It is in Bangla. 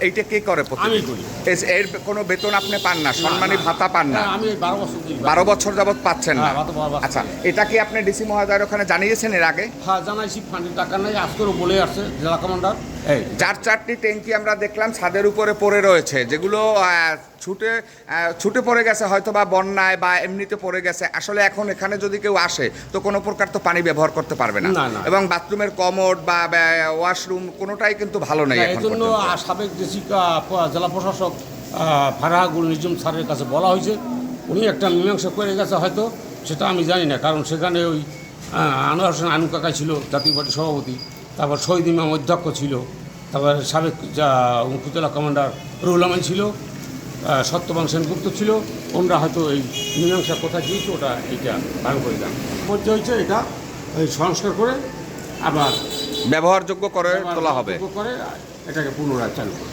এইটা কে করে আমি করি। এর কোনো বেতন আপনি পান না, সম্মানী ভাতা পান না? আমি 12 বছর দিই। 12 বছর যাবত পাচ্ছেন না? হ্যাঁ, 12 বছর। আচ্ছা, এটা কি আপনি ডিসি মহোদয়ের ওখানে জানিয়েছেন এর আগে? হ্যাঁ, জানাইছি, ফান্ডের টাকা নেই, আজকেরও বলে আসছে জেলা কমান্ডার। এই চার চারটি ট্যাঙ্কি আমরা দেখলাম ছাদের উপরে পড়ে রয়েছে, যেগুলো ছুটে পড়ে গেছে, হয়তো বা বন্যায় বা এমনিতে পড়ে গেছে। আসলে এখন এখানে যদি কেউ আসে তো কোনো প্রকার তো পানি ব্যবহার করতে পারবে না, না, না। এবং বাথরুমের কমোড বা ওয়াশরুম কোনোটাই কিন্তু ভালো নেই এই এখন জন্য পর্যন্ত। সাবেক ডিসি জেলা প্রশাসক ফারাহাগুল নিজুম স্যারের কাছে বলা হয়েছে, উনি একটা মীমাংসা করে গেছে হয়তো, সেটা আমি জানি না। কারণ সেখানে ওই আনোয়ার হোসেন আনু কাকা ছিল জাতীয় পার্টির সভাপতি, তারপর শহীদ ইমাম অধ্যক্ষ ছিল, তারপর সাবেক উপজেলা কমান্ডার রুহুল আমিন ছিল, সত্যবান সেনগুপ্ত ছিল। ওনারা হয়তো এই মীমাংসা কোথায় দিয়েছে ওটা এইটা পালন করে দেন। মধ্যে হচ্ছে এটা এই সংস্কার করে আবার ব্যবহারযোগ্য করে তোলা হবে। করে এটাকে পুনরায় চালু করে।